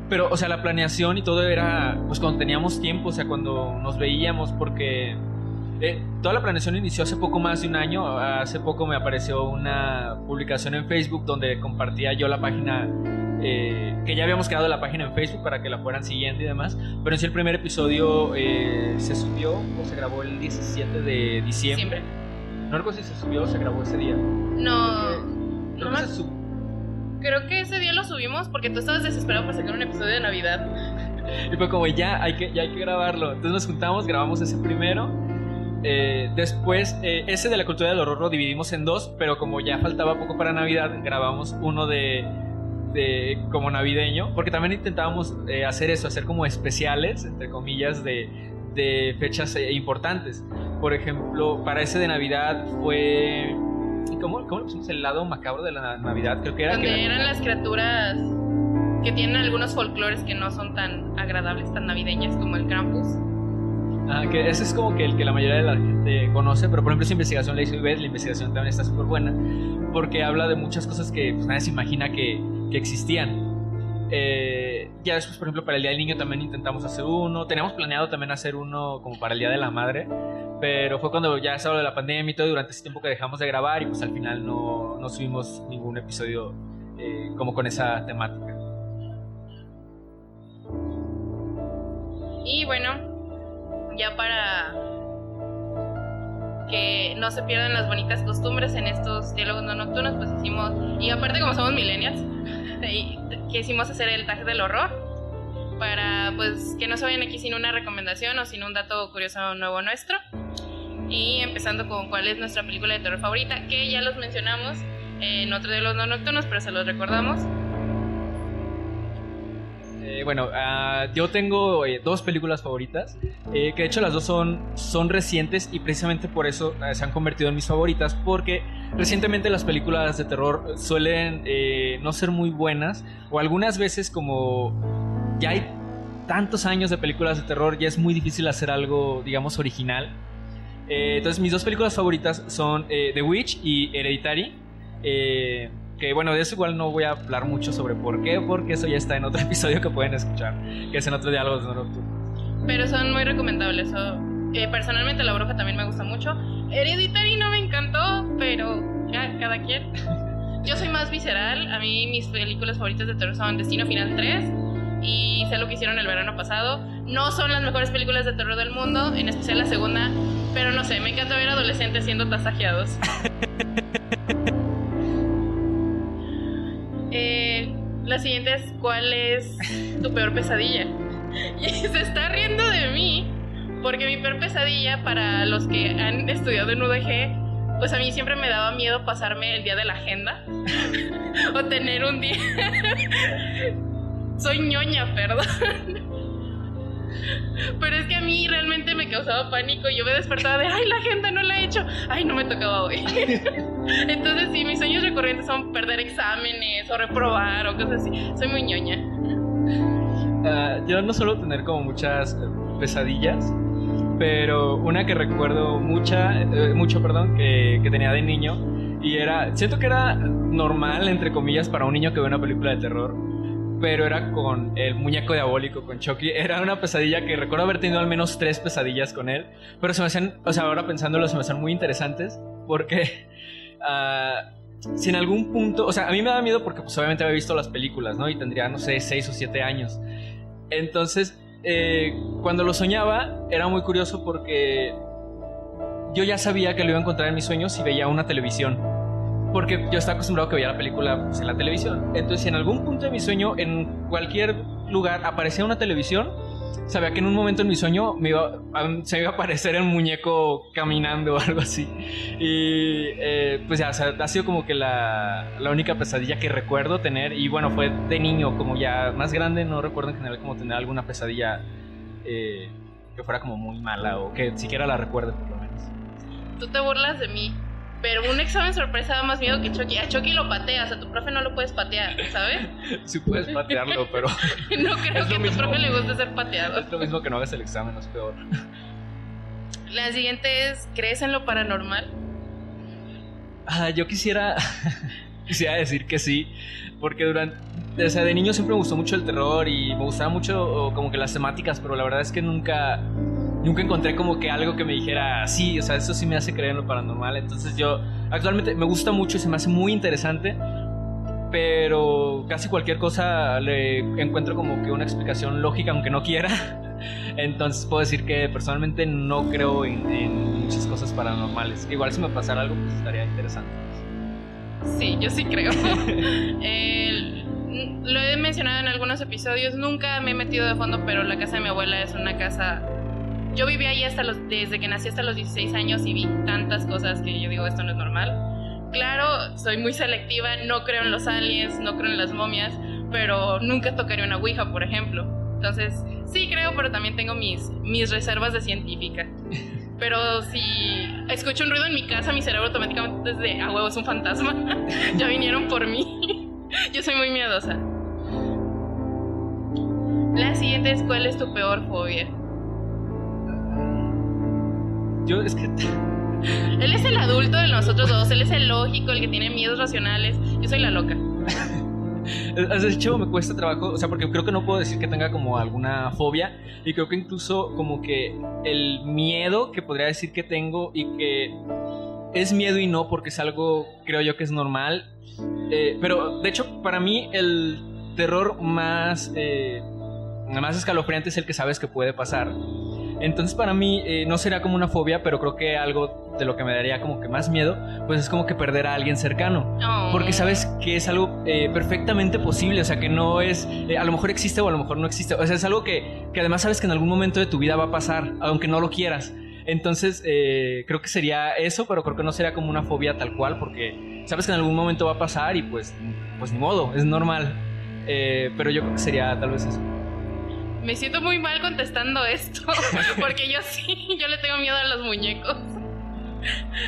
Pero, o sea, la planeación y todo era pues cuando teníamos tiempo, o sea, cuando nos veíamos, porque toda la planeación inició hace poco más de un año. Hace poco me apareció una publicación en Facebook donde compartía yo la página, que ya habíamos creado la página en Facebook para que la fueran siguiendo y demás. Pero en sí el primer episodio se subió o se grabó el 17 de diciembre. No recuerdo si se subió o se grabó ese día. Creo que ese día lo subimos porque tú estabas desesperado por sacar un episodio de Navidad. Y fue como, ya hay que grabarlo. Entonces nos juntamos, grabamos ese primero. Después, ese de la cultura del horror lo dividimos en 2, pero como ya faltaba poco para Navidad, grabamos uno de como navideño, porque también intentábamos hacer eso, hacer como especiales, entre comillas, de fechas importantes. Por ejemplo, para ese de Navidad fue... ¿Cómo le pusimos? El lado macabro de la Navidad, creo que era. Donde eran las criaturas que tienen algunos folclores que no son tan agradables, tan navideñas como el Krampus. Que ese es como que el que la mayoría de la gente conoce, pero por ejemplo esa investigación la hizo Ivette, la investigación también está súper buena, porque habla de muchas cosas que pues, nadie se imagina que existían. Ya después, por ejemplo, para el Día del Niño también intentamos hacer uno, teníamos planeado también hacer uno como para el Día de la Madre, pero fue cuando ya se habló de la pandemia y todo, durante ese tiempo que dejamos de grabar y pues al final no subimos ningún episodio como con esa temática. Y bueno, ya para que no se pierdan las bonitas costumbres en estos diálogos no nocturnos, pues hicimos, y aparte como somos millennials, quisimos hacer el tag del horror para pues que no se vayan aquí sin una recomendación o sin un dato curioso nuevo nuestro. Y empezando con cuál es nuestra película de terror favorita, que ya los mencionamos en otro de los no nocturnos, pero se los recordamos. Yo tengo 2 películas favoritas, que de hecho las 2 son recientes y precisamente por eso se han convertido en mis favoritas, porque recientemente las películas de terror suelen no ser muy buenas, o algunas veces como ya hay tantos años de películas de terror, ya es muy difícil hacer algo, digamos, original. Entonces mis 2 películas favoritas son The Witch y Hereditary, que bueno, de eso igual no voy a hablar mucho sobre por qué, porque eso ya está en otro episodio que pueden escuchar, que es en otro diálogos no nocturnos. Pero son muy recomendables. Personalmente La Bruja también me gusta mucho. Hereditary no me encantó, pero ya, cada quien. Yo soy más visceral. A mí mis películas favoritas de terror son Destino Final 3 y Sé lo que hicieron el verano pasado. No son las mejores películas de terror del mundo, en especial la segunda, pero no sé, me encanta ver adolescentes siendo tasajeados. La siguiente es, ¿cuál es tu peor pesadilla? Y se está riendo de mí porque mi peor pesadilla, para los que han estudiado en UDG, pues a mí siempre me daba miedo pasarme el día de la agenda o tener un día. Soy ñoña, perdón. Pero es que a mí realmente me causaba pánico y yo me despertaba de, ay, la agenda no la he hecho, ay, no me tocaba hoy. Entonces sí, mis sueños recurrentes son perder exámenes o reprobar o cosas así. Soy muy ñoña. Yo no suelo tener como muchas pesadillas, pero una que recuerdo mucho, que tenía de niño, y siento que era normal, entre comillas, para un niño que ve una película de terror, pero era con el muñeco diabólico, con Chucky. Era una pesadilla que recuerdo haber tenido al menos 3 pesadillas con él, pero se me hacían, o sea, ahora pensándolo, se me hacían muy interesantes, porque si en algún punto, o sea, a mí me da miedo porque pues obviamente había visto las películas, ¿no? Y tendría, no sé, 6 o 7 años. Entonces, cuando lo soñaba, era muy curioso porque yo ya sabía que lo iba a encontrar en mis sueños si veía una televisión. Porque yo estaba acostumbrado a que veía la película pues, en la televisión. Entonces, si en algún punto de mi sueño, en cualquier lugar, aparecía una televisión, sabía que en un momento en mi sueño se me iba a aparecer el muñeco caminando o algo así. Y pues ya, o sea, ha sido como que la única pesadilla que recuerdo tener. Y bueno, fue de niño, como ya más grande, no recuerdo en general como tener alguna pesadilla que fuera como muy mala o que siquiera la recuerde por lo menos. Tú te burlas de mí, pero un examen sorpresa da más miedo que Chucky. A Chucky lo pateas, a tu profe no lo puedes patear, ¿sabes? Sí puedes patearlo, pero... No creo que a tu profe le guste ser pateado. Es lo mismo que no hagas el examen, es peor. La siguiente es, ¿crees en lo paranormal? Yo quisiera decir que sí, porque o sea, de niño siempre me gustó mucho el terror y me gustaba mucho como que las temáticas, pero la verdad es que nunca encontré como que algo que me dijera sí, o sea, eso sí me hace creer en lo paranormal. Entonces yo actualmente me gusta mucho y se me hace muy interesante, pero casi cualquier cosa le encuentro como que una explicación lógica, aunque no quiera. Entonces puedo decir que personalmente no creo en muchas cosas paranormales. Igual si me pasara algo pues estaría interesante. Sí, yo sí creo. Lo he mencionado en algunos episodios, nunca me he metido de fondo, pero la casa de mi abuela es una casa... Yo viví ahí desde que nací hasta los 16 años y vi tantas cosas que yo digo, esto no es normal. Claro, soy muy selectiva, no creo en los aliens, no creo en las momias, pero nunca tocaría una ouija, por ejemplo. Entonces, sí creo, pero también tengo mis reservas de científica. Pero si escucho un ruido en mi casa, mi cerebro automáticamente es de, huevo, es un fantasma. Ya vinieron por mí. Yo soy muy miedosa. La siguiente es, ¿cuál es tu peor fobia? Es que... Él es el adulto de nosotros dos, él es el lógico, el que tiene miedos racionales. Yo soy la loca. De hecho me cuesta trabajo, o sea, porque creo que no puedo decir que tenga como alguna fobia, y creo que incluso como que el miedo que podría decir que tengo y que es miedo y no, porque es algo, creo yo, que es normal, pero de hecho para mí el terror más escalofriante es el que sabes que puede pasar. Entonces para mí no sería como una fobia, pero creo que algo de lo que me daría como que más miedo, pues es como que perder a alguien cercano. Porque sabes que es algo perfectamente posible, o sea, que no es, a lo mejor existe o a lo mejor no existe. O sea, es algo que además sabes que en algún momento de tu vida va a pasar, aunque no lo quieras. Entonces creo que sería eso, pero creo que no sería como una fobia tal cual, porque sabes que en algún momento va a pasar y pues ni modo, es normal. Pero yo creo que sería tal vez eso. Me siento muy mal contestando esto, porque yo le tengo miedo a los muñecos.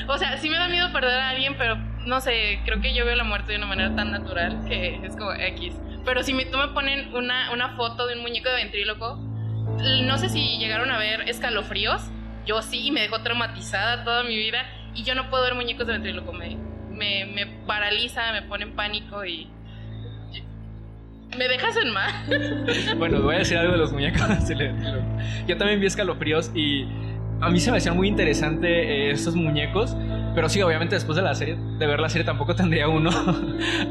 O sea, sí me da miedo perder a alguien, pero no sé, creo que yo veo la muerte de una manera tan natural que es como X. Pero si tú me ponen una foto de un muñeco de ventríloco, no sé si llegaron a ver Escalofríos, yo sí, y me dejó traumatizada toda mi vida, y yo no puedo ver muñecos de ventríloco, me paraliza, me pone en pánico y... ¿Me dejas en mal? Bueno, voy a decir algo de los muñecos. Yo también vi Escalofríos y a mí se me hacían muy interesantes estos muñecos, Pero sí, obviamente después de ver la serie tampoco tendría uno.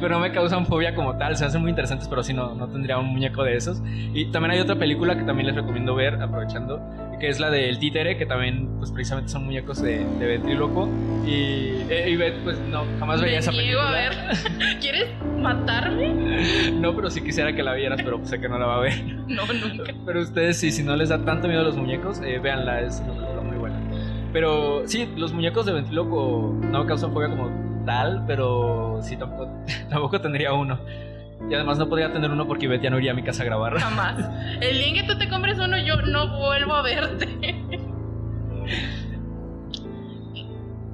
Pero no me causan fobia como tal. Se hacen muy interesantes, pero sí no tendría un muñeco de esos. Y también hay otra película que también les recomiendo ver, aprovechando, que es la del Títere, que también pues precisamente son muñecos de ventríloco. Y Beth pues no, jamás veía esa película. A ver. ¿Quieres matarme? No, pero sí quisiera que la vieras, pero pues sé que no la va a ver. No, nunca. Pero ustedes sí, si no les da tanto miedo a los muñecos, véanla, es una película muy buena. Pero sí, los muñecos de ventríloco no me causan fobia como tal, pero sí tampoco tendría uno. Y además no podría tener uno porque Ivette ya no iría a mi casa a grabar. Jamás. El día en que tú te compres uno, yo no vuelvo a verte.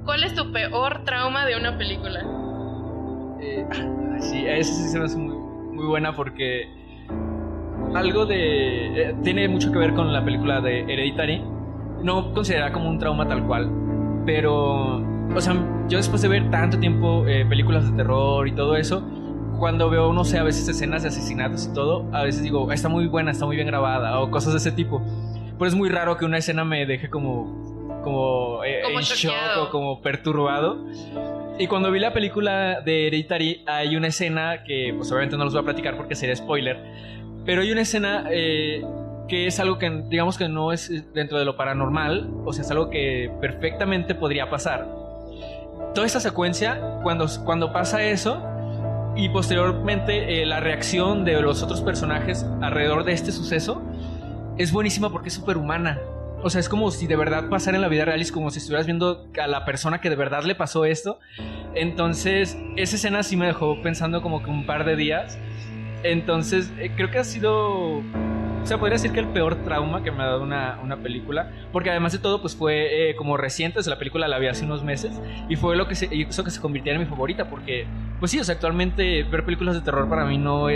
¿Cuál es tu peor trauma de una película? Sí, esa sí se me hace muy, muy buena porque algo tiene mucho que ver con la película de Hereditary. No considerada como un trauma tal cual, pero, o sea, yo después de ver tanto tiempo películas de terror y todo eso, cuando veo, no sé, a veces escenas de asesinatos y todo, a veces digo, está muy buena, está muy bien grabada, o cosas de ese tipo. Pero es muy raro que una escena me deje como en shock o como perturbado. Y cuando vi la película de Hereditary, hay una escena que, pues obviamente no los voy a platicar porque sería spoiler, pero hay una escena que es algo que digamos que no es dentro de lo paranormal, o sea, es algo que perfectamente podría pasar. Toda esta secuencia, cuando pasa eso, y posteriormente la reacción de los otros personajes alrededor de este suceso, es buenísima porque es súper humana. O sea, es como si de verdad pasara en la vida real, y es como si estuvieras viendo a la persona que de verdad le pasó esto. Entonces, esa escena sí me dejó pensando como que un par de días. Entonces, creo que ha sido... O sea, podría decir que el peor trauma que me ha dado una película, porque además de todo, pues fue como reciente, o sea, la película la vi hace unos meses, y fue lo que hizo que se convirtiera en mi favorita, porque, pues sí, o sea, actualmente ver películas de terror para mí no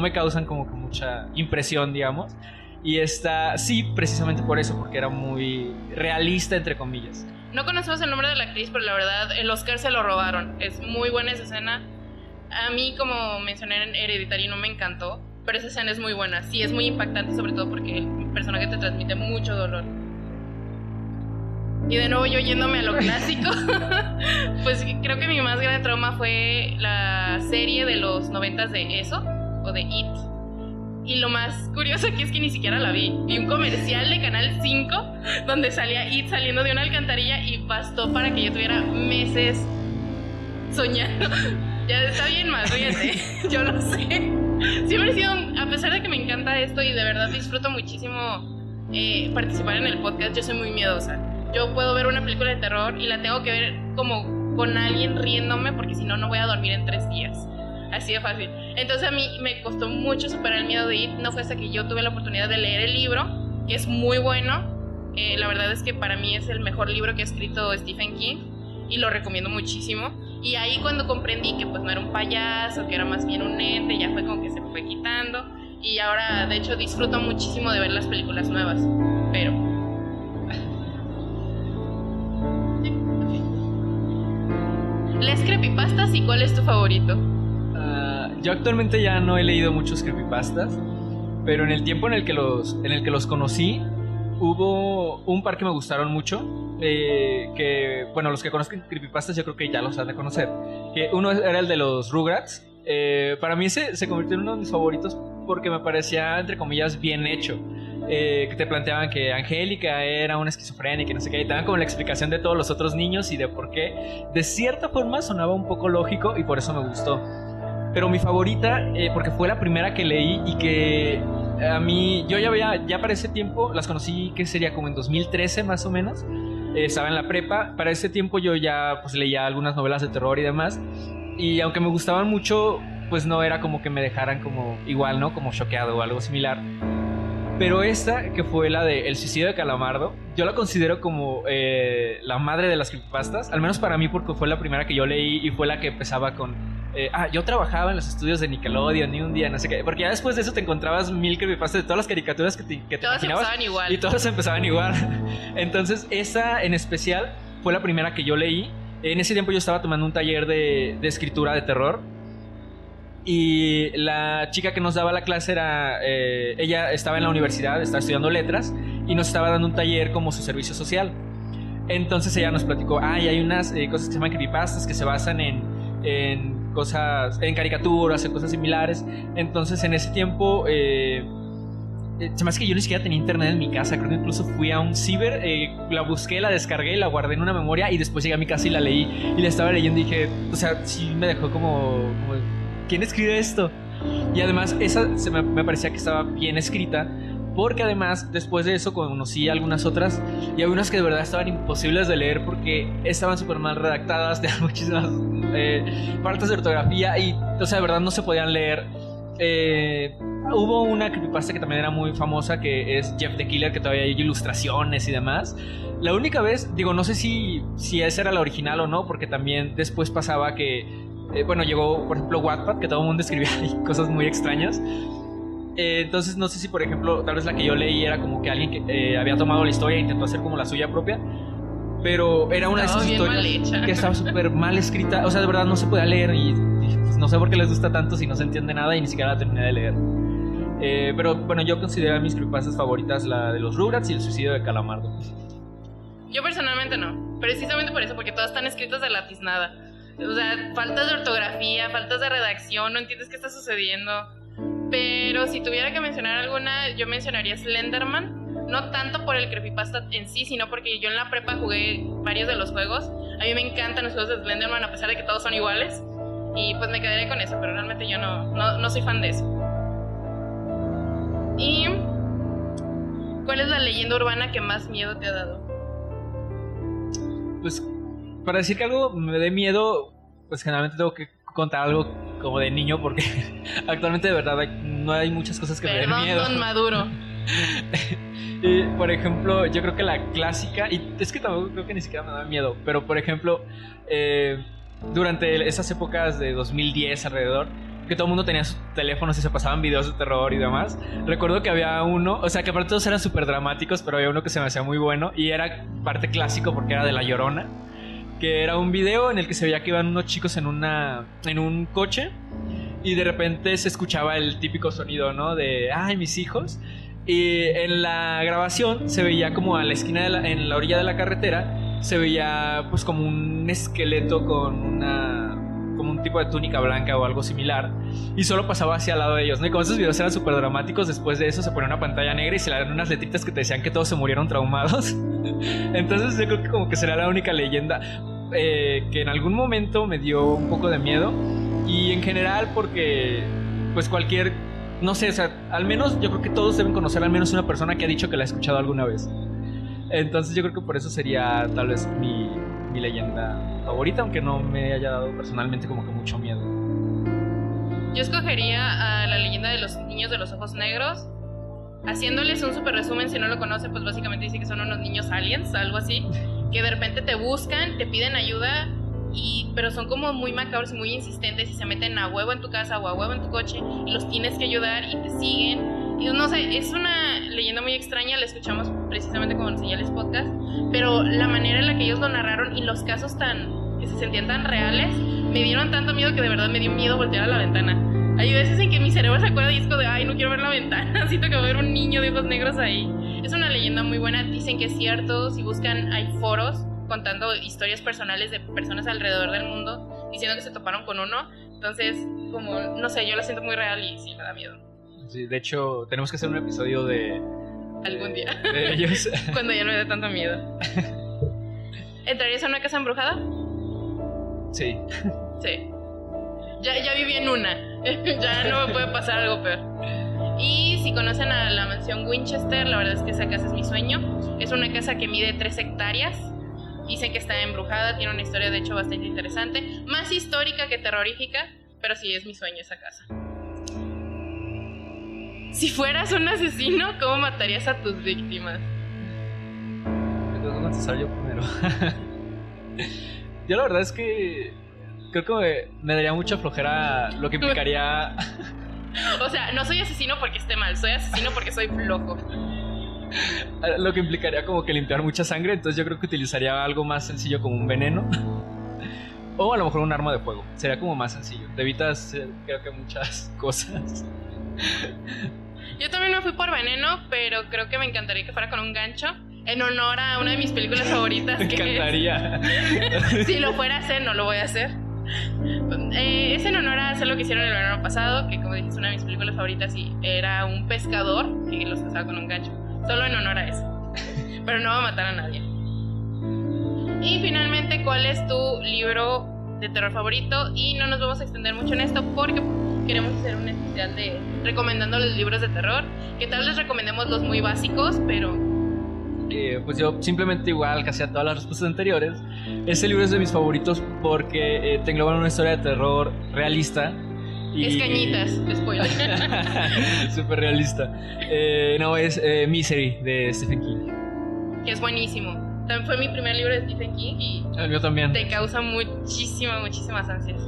me causan como que mucha impresión, digamos, y esta, sí, precisamente por eso, porque era muy realista, entre comillas. No conocemos el nombre de la actriz, pero la verdad, el Oscar se lo robaron, es muy buena esa escena. A mí, como mencioné en Hereditary, no me encantó, pero esa escena es muy buena. Sí, es muy impactante, sobre todo porque el personaje te transmite mucho dolor. Y de nuevo yo yéndome a lo clásico, pues creo que mi más grande trauma fue la serie de los 90s de Eso, o de It. Y lo más curioso aquí es que ni siquiera la vi. Vi un comercial de Canal 5 donde salía It saliendo de una alcantarilla y bastó para que yo tuviera meses soñando. Ya está bien, más ríete, yo lo sé. Siempre he sido, a pesar de que me encanta esto y de verdad disfruto muchísimo participar en el podcast, yo soy muy miedosa. Yo puedo ver una película de terror y la tengo que ver como con alguien riéndome, porque si no, no voy a dormir en 3 días. Así de fácil. Entonces a mí me costó mucho superar el miedo de It. No fue hasta que yo tuve la oportunidad de leer el libro, que es muy bueno. La verdad es que para mí es el mejor libro que ha escrito Stephen King y lo recomiendo muchísimo. Y ahí cuando comprendí que pues no era un payaso, que era más bien un ente, ya fue como que se me fue quitando. Y ahora, de hecho, disfruto muchísimo de ver las películas nuevas. Pero... ¿lees creepypastas y cuál es tu favorito? Yo actualmente ya no he leído muchos creepypastas, pero en el tiempo en el que los conocí, hubo un par que me gustaron mucho. Que, bueno, los que conozcan creepypastas yo creo que ya los han de conocer. Que uno era el de los Rugrats. Para mí se convirtió en uno de mis favoritos porque me parecía, entre comillas, bien hecho. Que te planteaban que Angélica era una esquizofrénica y no sé qué, y te daban como la explicación de todos los otros niños y de por qué. De cierta forma sonaba un poco lógico y por eso me gustó. Pero mi favorita, porque fue la primera que leí y que a mí, yo ya para ese tiempo las conocí, que sería como en 2013 más o menos. Estaba en la prepa. Para ese tiempo yo ya pues leía algunas novelas de terror y demás, y aunque me gustaban mucho, pues no era como que me dejaran como igual, ¿no? Como choqueado o algo similar. Pero esta, que fue la de El suicidio de Calamardo, yo la considero como la madre de las creepypastas, al menos para mí, porque fue la primera que yo leí y fue la que empezaba con yo trabajaba en los estudios de Nickelodeon y un día no sé qué, porque ya después de eso te encontrabas 1000 creepypastas de todas las caricaturas que te todas imaginabas, empezaban igual. y todas empezaban igual. Entonces esa en especial fue la primera que yo leí. En ese tiempo yo estaba tomando un taller de escritura de terror, y la chica que nos daba la clase era ella estaba en la universidad, estaba estudiando letras y nos estaba dando un taller como su servicio social. Entonces ella nos platicó, y hay unas cosas que se llaman creepypastas que se basan en cosas, en caricaturas, en cosas similares. Entonces en ese tiempo se me hace que yo ni siquiera tenía internet en mi casa. Creo que incluso fui a un ciber, la busqué, la descargué, la guardé en una memoria y después llegué a mi casa y la leí. Y la estaba leyendo y dije, o sea, sí me dejó como ¿quién escribe esto? Y además esa me parecía que estaba bien escrita, porque además después de eso conocí algunas otras y hay unas que de verdad estaban imposibles de leer porque estaban súper mal redactadas, tenían muchísimas faltas de ortografía y, o sea, de verdad no se podían leer. Hubo una creepypasta que también era muy famosa, que es Jeff the Killer, que todavía hay ilustraciones y demás. La única vez, digo, no sé si esa era la original o no, porque también después pasaba que llegó, por ejemplo, Wattpad, que todo el mundo escribía ahí cosas muy extrañas. Entonces no sé si, por ejemplo, tal vez la que yo leí era como que alguien que había tomado la historia e intentó hacer como la suya propia, pero era una de esas historias que estaba súper mal escrita. O sea, de verdad no se podía leer y pues, no sé por qué les gusta tanto si no se entiende nada y ni siquiera la terminé de leer. Pero bueno, yo considero mis creepypastas favoritas la de los Rugrats y el suicidio de Calamardo. Yo personalmente no, precisamente por eso, porque todas están escritas de la tiznada. O sea, faltas de ortografía, faltas de redacción, no entiendes qué está sucediendo. Pero si tuviera que mencionar alguna, yo mencionaría Slenderman. No tanto por el creepypasta en sí, sino porque yo en la prepa jugué varios de los juegos. A mí me encantan los juegos de Slenderman, a pesar de que todos son iguales. Y pues me quedaré con eso, pero realmente yo no soy fan de eso. ¿Y cuál es la leyenda urbana que más miedo te ha dado? Pues para decir que algo me dé miedo, pues generalmente tengo que contar algo como de niño, porque actualmente de verdad no hay muchas cosas que me den miedo. Don Maduro. Por ejemplo, yo creo que la clásica, y es que tampoco creo que ni siquiera me da miedo, pero por ejemplo, durante esas épocas de 2010 alrededor, que todo el mundo tenía sus teléfonos y se pasaban videos de terror y demás, recuerdo que había uno, o sea, que aparte todos eran súper dramáticos, pero había uno que se me hacía muy bueno y era parte clásico porque era de La Llorona, que era un video en el que se veía que iban unos chicos en un coche y de repente se escuchaba el típico sonido, ¿no? De ¡ay, mis hijos! Y en la grabación se veía como a la esquina en la orilla de la carretera, se veía pues como un esqueleto con como un tipo de túnica blanca o algo similar, y solo pasaba hacia al lado de ellos, ¿no? Y como esos videos eran súper dramáticos, después de eso se ponía una pantalla negra y se le dan unas letritas que te decían que todos se murieron traumados. Entonces yo creo que como que será la única leyenda que en algún momento me dio un poco de miedo, y en general porque pues cualquier, no sé, o sea, al menos yo creo que todos deben conocer al menos una persona que ha dicho que la ha escuchado alguna vez. Entonces yo creo que por eso sería tal vez mi leyenda favorita, aunque no me haya dado personalmente como que mucho miedo. Yo escogería a la leyenda de los niños de los ojos negros, haciéndoles un super resumen. Si no lo conocen, pues básicamente dice que son unos niños aliens, algo así, que de repente te buscan, te piden ayuda, pero son como muy macabros y muy insistentes y se meten a huevo en tu casa o a huevo en tu coche y los tienes que ayudar y te siguen. Y no sé, es una leyenda muy extraña, la escuchamos precisamente como en Señales Podcast, pero la manera en la que ellos lo narraron y los casos que se sentían tan reales, me dieron tanto miedo que de verdad me dio miedo voltear a la ventana. Hay veces en que mi cerebro se acuerda y es como de, ay, no quiero ver la ventana, siento que va a haber un niño de ojos negros ahí. Es una leyenda muy buena, dicen que es cierto. Si buscan, hay foros contando historias personales de personas alrededor del mundo diciendo que se toparon con uno. Entonces, como, no sé, yo la siento muy real y sí me da miedo. Sí, de hecho, tenemos que hacer un episodio de... Algún día. De ellos. Cuando ya no me dé tanto miedo. ¿Entrarías a una casa embrujada? Sí. Sí. Ya viví en una. Ya no me puede pasar algo peor. Y si conocen a la mansión Winchester, la verdad es que esa casa es mi sueño. Es una casa que mide 3 hectáreas. Dicen que está embrujada, tiene una historia de hecho bastante interesante. Más histórica que terrorífica, pero sí es mi sueño esa casa. Si fueras un asesino, ¿cómo matarías a tus víctimas? Me tengo que contestar yo primero. Yo la verdad es que creo que me daría mucha flojera lo que implicaría... O sea, no soy asesino porque esté mal, soy asesino porque soy flojo. Lo que implicaría como que limpiar mucha sangre, entonces yo creo que utilizaría algo más sencillo como un veneno. O a lo mejor un arma de fuego, sería como más sencillo. Te evitas, creo que muchas cosas. Yo también me fui por veneno, pero creo que me encantaría que fuera con un gancho en honor a una de mis películas favoritas. Me encantaría. Si lo fuera a hacer, no lo voy a hacer. Es en honor a hacer lo que hicieron el verano pasado, que como dije es una de mis películas favoritas y era un pescador que los cazaba con un gancho. Solo en honor a eso. Pero no va a matar a nadie. Y finalmente, ¿cuál es tu libro de terror favorito? Y no nos vamos a extender mucho en esto porque queremos hacer un especial de recomendando los libros de terror, que tal vez les recomendemos los muy básicos, pero pues yo simplemente igual que hacía todas las respuestas anteriores, este libro es de mis favoritos porque te engloba una historia de terror realista y... es cañitas, spoiler. Súper realista. No, es Misery de Stephen King, que es buenísimo. También fue mi primer libro de Stephen King y el mío también. te causa muchísimas ansias.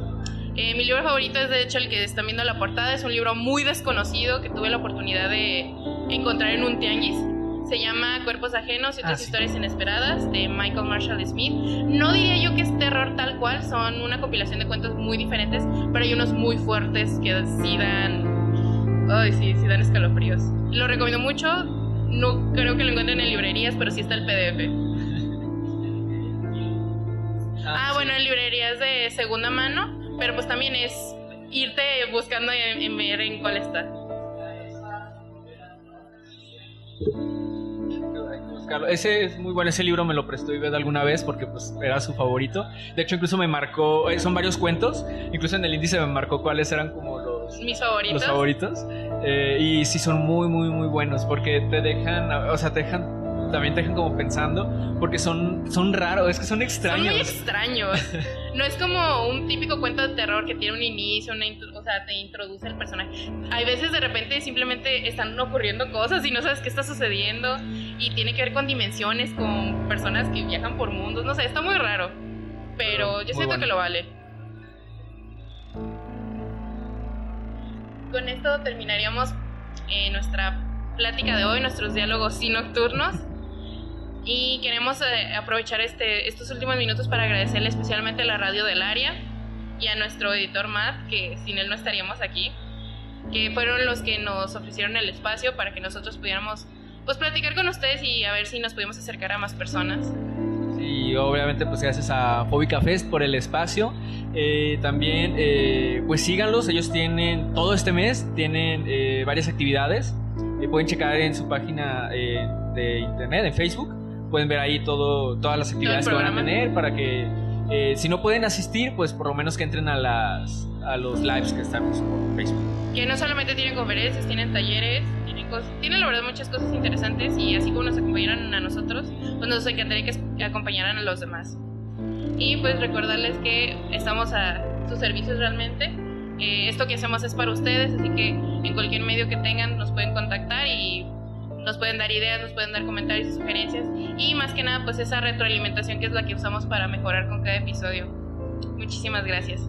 Mi libro favorito es de hecho el que están viendo en la portada. Es un libro muy desconocido que tuve la oportunidad de encontrar en un tianguis. Se llama Cuerpos Ajenos y otras historias inesperadas, de Michael Marshall Smith. No diría yo que es terror tal cual, son una compilación de cuentos muy diferentes, pero hay unos muy fuertes que sí dan... sí dan escalofríos. Lo recomiendo mucho. No creo que lo encuentren en librerías, pero sí está el PDF. Bueno, en librerías de segunda mano, pero pues también es irte buscando en ver en cuál está. Ese es muy bueno, ese libro me lo prestó Ivette alguna vez porque pues era su favorito. De hecho incluso me marcó, son varios cuentos, incluso en el índice me marcó cuáles eran como mis favoritos. Los favoritos. Y sí son muy buenos porque te dejan, también te dejan como pensando, porque son raros, es que son extraños. Son muy extraños. No es como un típico cuento de terror que tiene un inicio, te introduce el personaje. Hay veces de repente simplemente están ocurriendo cosas y no sabes qué está sucediendo y tiene que ver con dimensiones, con personas que viajan por mundos, no sé, está muy raro. Pero yo siento que lo vale. Con esto terminaríamos nuestra plática de hoy, nuestros diálogos sí nocturnos. Y queremos aprovechar estos últimos minutos para agradecerle especialmente a la radio del área y a nuestro editor Matt, que sin él no estaríamos aquí, que fueron los que nos ofrecieron el espacio para que nosotros pudiéramos pues platicar con ustedes y a ver si nos podemos acercar a más personas. Y obviamente pues gracias a Fóbica Fest por el espacio. También pues síganlos, ellos tienen todo este mes, tienen varias actividades. Pueden checar en su página de internet, en Facebook. Pueden ver ahí todas las actividades que van a tener para que si no pueden asistir, pues por lo menos que entren a los lives que están por Facebook. Que no solamente tienen conferencias, tienen talleres, tienen la verdad muchas cosas interesantes y así como nos acompañaron a nosotros, pues nos encantaría que acompañaran a los demás. Y pues recordarles que estamos a sus servicios realmente. Esto que hacemos es para ustedes, así que en cualquier medio que tengan nos pueden contactar y nos pueden dar ideas, nos pueden dar comentarios y sugerencias y más que nada pues esa retroalimentación que es la que usamos para mejorar con cada episodio. Muchísimas gracias.